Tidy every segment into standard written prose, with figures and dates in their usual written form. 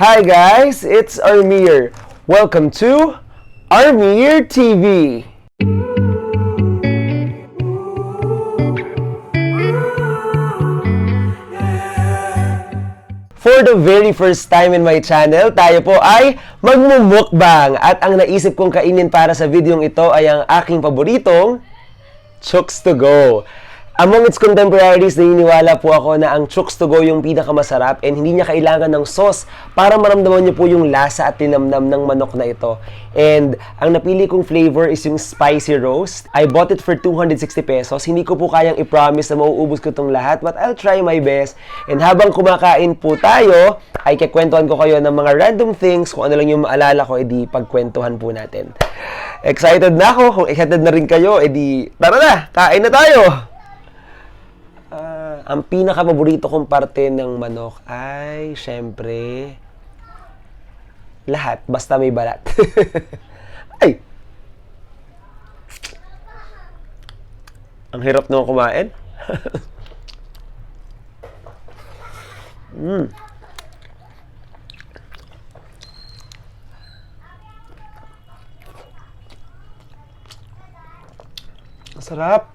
Hi guys, it's Armyr. Welcome to ArmyrTV. For the very first time in my channel, tayo po ay magmumukbang. At ang naisip kong kainin para sa videong ito ay ang aking paboritong Chooks-to-Go. Among its contemporaries, naniniwala po ako na ang Chooks-to-Go yung pinakamasarap and hindi niya kailangan ng sauce para maramdaman niyo po yung lasa at tinamnam ng manok na ito. And ang napili kong flavor is yung spicy roast. I bought it for 260 pesos. Hindi ko po kayang i-promise na mauubos ko itong lahat, but I'll try my best. And habang kumakain po tayo, ay kikwentuhan ko kayo ng mga random things. Kung ano lang yung maalala ko, edi pagkwentuhan po natin. Excited na ako. Kung excited na rin kayo, edi tara na, kain na tayo! Ang pinaka-paborito kong parte ng manok ay, syempre, lahat. Basta may balat. Ay! Ang hirap naman kumain. Masarap.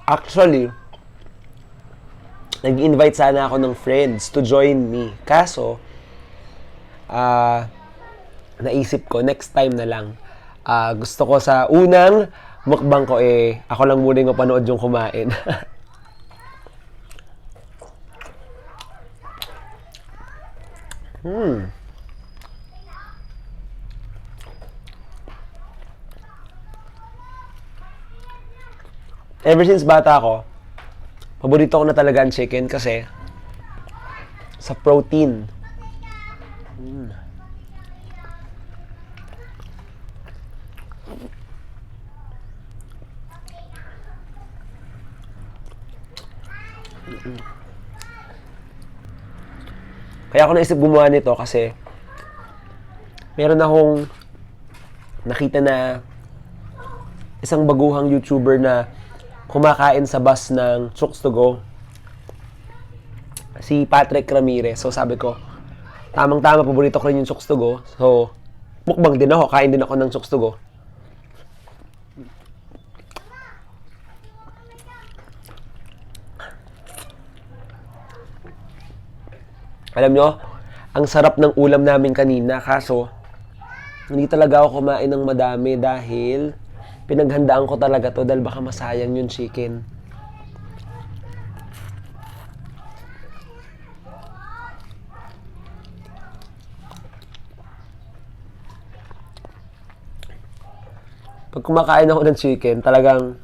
Actually, nag-invite sana ako ng friends to join me. Kaso, naisip ko, next time na lang. Gusto ko sa unang mukbang ko, ako lang muna yung mapanood yung kumain. Ever since bata ako, paborito ko na talaga ang chicken kasi sa protein. Kaya ako naisip gumawa nito kasi meron akong nakita na isang baguhang YouTuber na kumakain sa bus ng Chooks-to-Go. Si Patrick Ramirez. So sabi ko, tamang-tama, paborito ko rin yung Chooks-to-Go. So, mukbang din ako. Kain din ako ng Chooks-to-Go. Alam nyo, ang sarap ng ulam namin kanina. Kaso, hindi talaga ako kumain ng madami dahil pinaghandaan ko talaga to dahil baka masayang yung chicken. Pag kumakain ako ng chicken, talagang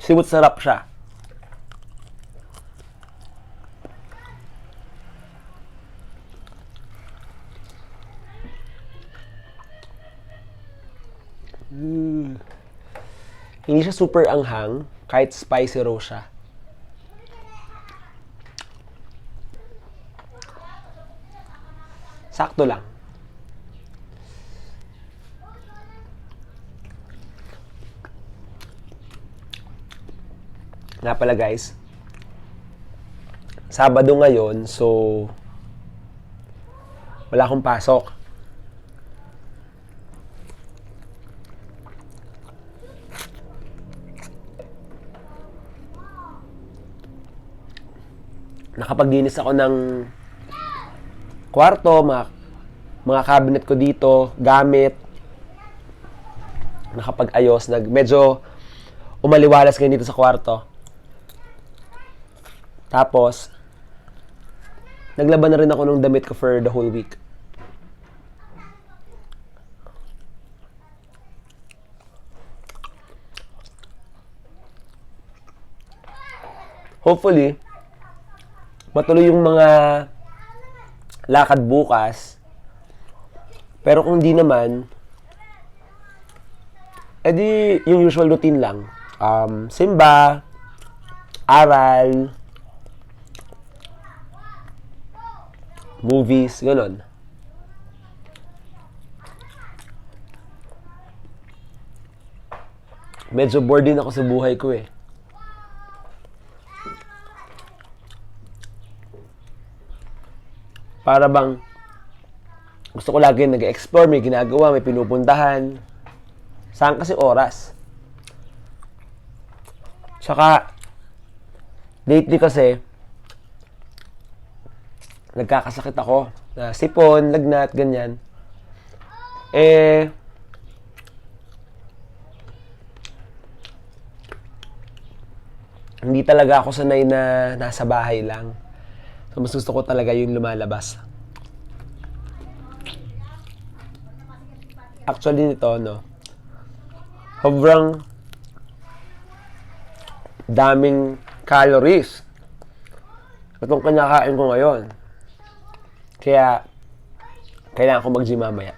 simut sarap siya. Hindi siya super anghang, kahit spicy raw siya. Sakto lang. Nga pala guys, Sabado ngayon, so wala akong pasok. Nakapaglinis ako ng kwarto, mga cabinet ko dito, gamit. Nakapag-ayos, medyo umaliwalas ngayon dito sa kwarto. Tapos, naglaban na rin ako ng damit ko for the whole week. Hopefully, matuloy yung mga lakad bukas. Pero kung di naman, edi yung usual routine lang. Simba, aral, movies, gano'n. Medyo bored din ako sa buhay ko eh. Para bang gusto ko lagi nag-explore, may ginagawa, may pinupuntahan. Saan kasi oras? Tsaka, lately kasi, nagkakasakit ako. Na sipon, lagnat, ganyan. Hindi talaga ako sanay na nasa bahay lang. So, mas gusto ko talaga yung lumalabas. Actually nito, no, sobrang daming calories itong kinakain ko ngayon. Kaya, kailangan ko mag-gym mamaya.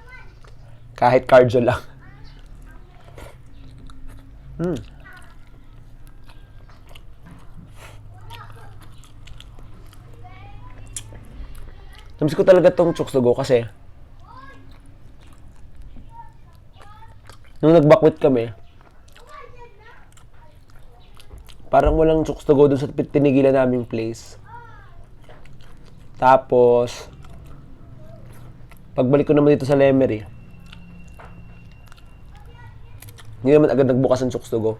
Kahit cardio lang. Namiss ko talaga tong Chooks-to-Go kasi nung nag-bakwit kami, parang walang Chooks-to-Go dun sa tinigilan naming place. Tapos, pagbalik ko naman dito sa Lemery, hindi naman agad nagbukas ang Chooks-to-Go.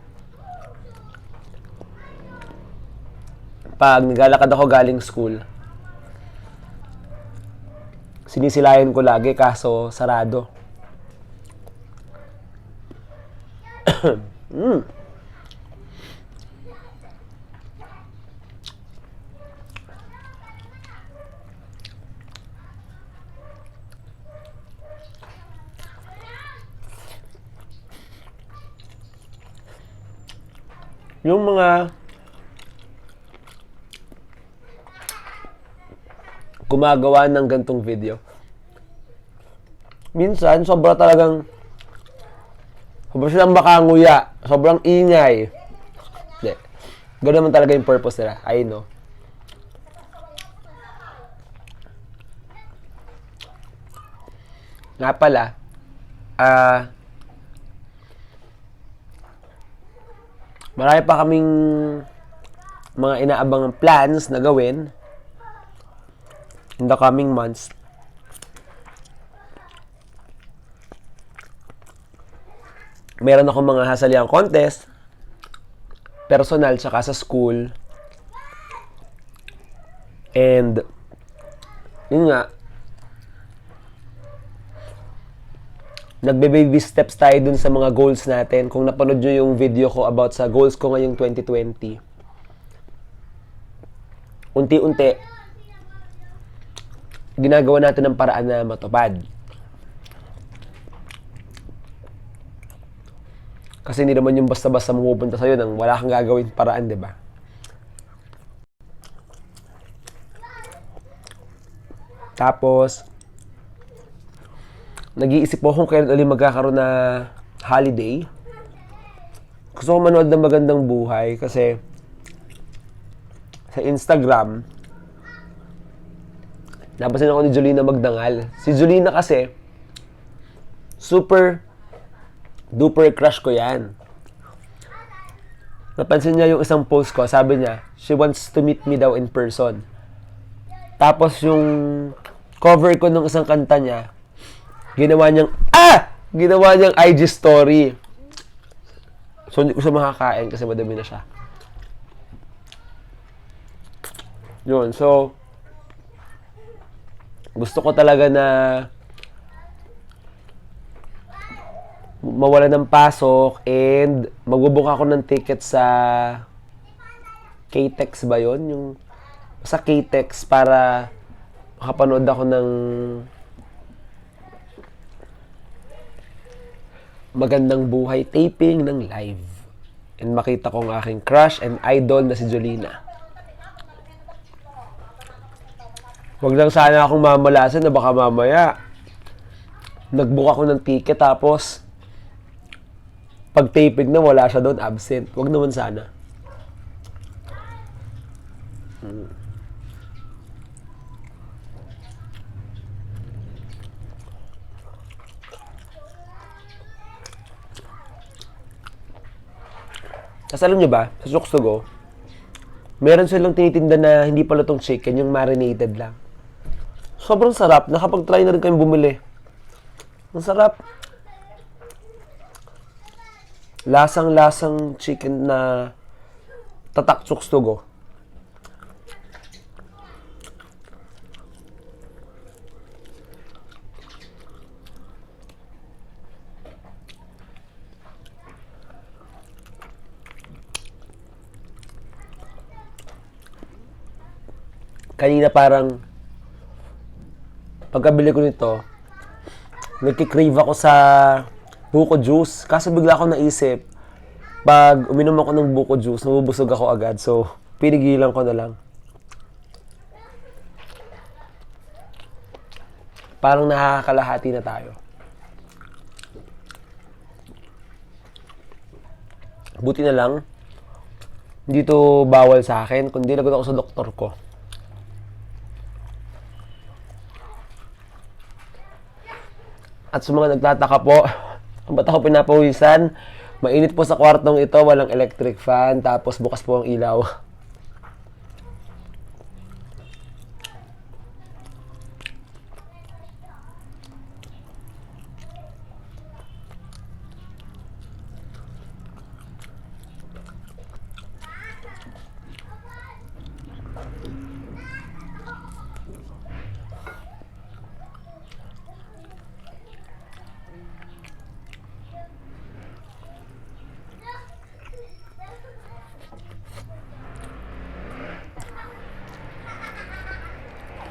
Pag naglalakad ako galing school, sinisilayan ko lagi kaso sarado. Yung mga gumagawa ng gantong video, minsan sobrang silang makanguya, sobrang ingay. Hindi. Ganoon naman talaga yung purpose nila. I know. Nga pala, marami pa kaming mga inaabangang plans na gawin in the coming months. Meron akong mga hasaliang contest, personal, tsaka sa school. And, yun nga, nagbe-baby steps tayo dun sa mga goals natin. Kung napanood nyo yung video ko about sa goals ko ngayong 2020, unti-unti, ginagawa natin ng paraan na matupad. Kasi hindi naman yung basta-basta mapupunta sa'yo nang wala kang gagawin paraan, di ba? Tapos, nag-iisip po kung kailan ulit magkakaroon na holiday. Gusto ko manood ng magandang buhay kasi sa Instagram, napansin ako ni Jolina magdangal. Si Jolina kasi, super duper crush ko yan. Napansin niya yung isang post ko, sabi niya, she wants to meet me daw in person. Tapos yung cover ko ng isang kanta niya, ginawa niyang IG story. So hindi ko siya makakain kasi madami na siya. Yun, so gusto ko talaga na mawala ng pasok and magbubook ako ng ticket sa KTEX ba yun? Yung sa KTEX para makapanood ako ng magandang buhay taping ng live and makita ko ang aking crush and idol na si Jolina. Wag lang sana akong mamalasan na baka mamaya nagbook ako ng ticket tapos pag taping na wala siya doon, absent. Wag naman sana. Tapos alam nyo ba, sa Chooks-to-Go, meron silang tinitinda na hindi pa lutong chicken, yung marinated lang. Sobrang sarap. Nakapag-try na rin kayong bumili. Ang sarap. Lasang-lasang chicken na tatak Chooks-to-Go. Kanina parang pagkabili ko nito, nagkikrave ako sa buko juice. Kaso bigla ako naisip, pag uminom ako ng buko juice, nabubusog ako agad. So, pinigilan ko na lang. Parang nakakalahati na tayo. Buti na lang, hindi to bawal sa akin, kundi lagot ako sa doktor ko. At sa mga nagtataka po, ba't ako pinapawisan? Mainit po sa kwartong ito, walang electric fan, tapos bukas po ang ilaw.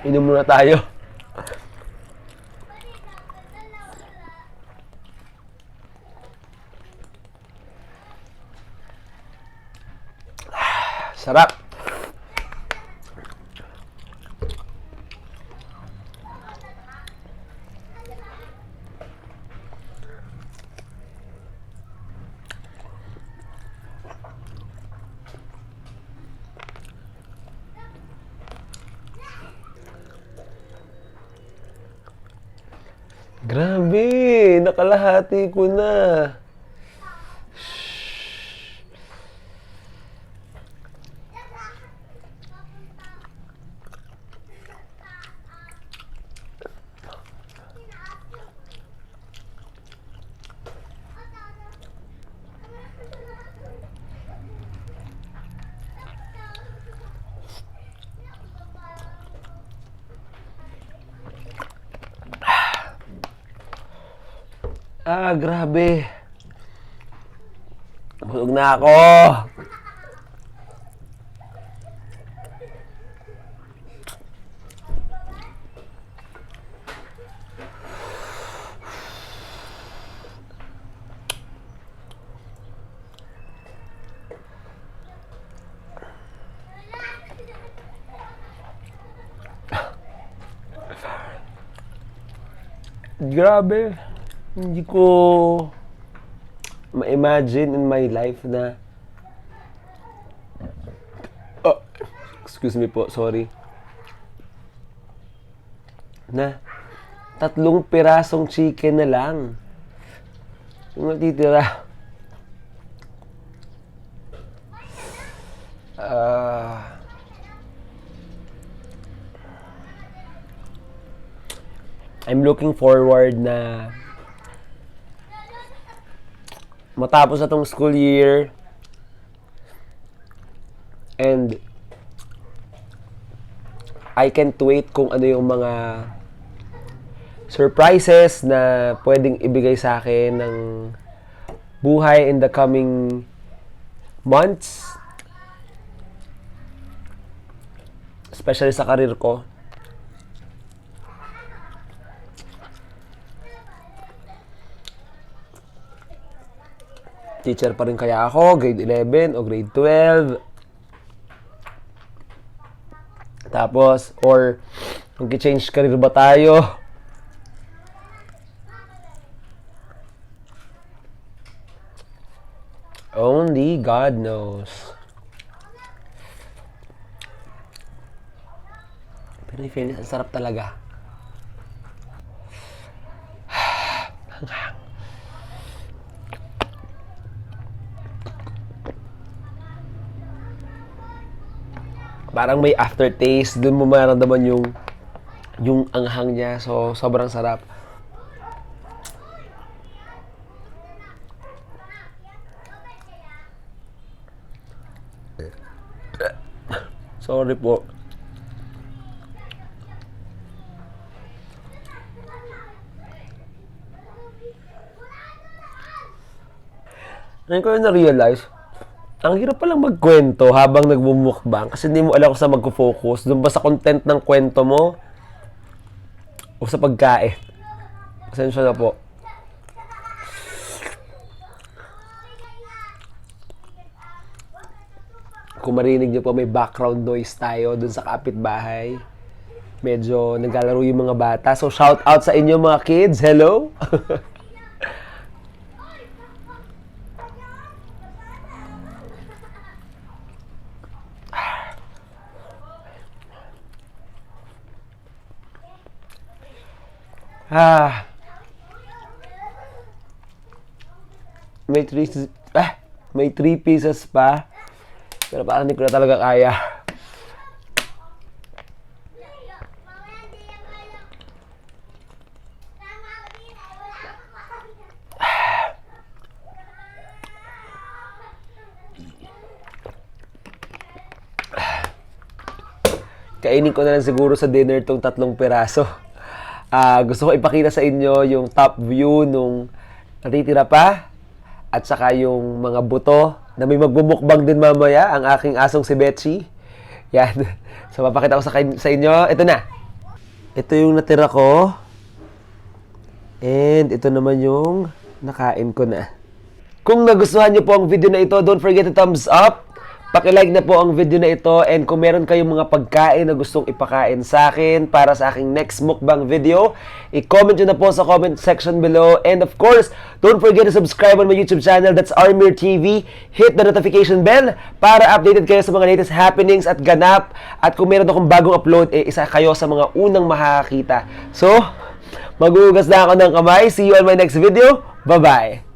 Inom muna tayo. Sarap. Grabe, nakalahati ko na. Grabe. Busog na ako. Grabe. Hindi ko ma-imagine in my life na excuse me po, sorry. Na 3 pirasong chicken na lang yung natitira. I'm looking forward na matapos na tong school year and I can't wait kung ano yung mga surprises na pwedeng ibigay sa akin ng buhay in the coming months, especially sa career ko. Teacher pa rin kaya ako, grade 11 o grade 12. Tapos, or mag-change career ba tayo? Only God knows. Pero yung feeling, ang sarap talaga. Hanghang. Parang may aftertaste, dun mo mararamdaman yung yung anghang niya. So, sobrang sarap. Sorry po. Ngayon ko yung na-realize, ang hirap palang magkwento habang nagbumukbang kasi hindi mo alam kung saan magko-focus. Doon ba sa content ng kwento mo o sa pagkain? Pasensya na po. Kung marinig niyo po, may background noise tayo doon sa kapitbahay. Medyo naglalaro yung mga bata. So, shout out sa inyo mga kids. Hello! May 3 pieces pa. Pero parang hindi ko na talaga kaya. Kainin ko na lang siguro sa dinner tong 3 piraso. Gusto ko ipakita sa inyo yung top view nung natitira pa at saka yung mga buto na may magbumukbang din mamaya, ang aking asong si Betsy. Yan. So, papakita ko sa inyo. Ito na. Ito yung natira ko. And ito naman yung nakain ko na. Kung nagustuhan nyo po ang video na ito, don't forget to thumbs up. Paki-like na po ang video na ito, and kung meron kayong mga pagkain na gustong ipakain sa akin para sa aking next mukbang video, i-comment nyo na po sa comment section below. And of course, don't forget to subscribe on my YouTube channel, that's ArmyrTV. Hit the notification bell para updated kayo sa mga latest happenings at ganap. At kung meron akong bagong upload, isa kayo sa mga unang makakakita. So, maghuhugas na ako ng kamay. See you on my next video. Bye-bye!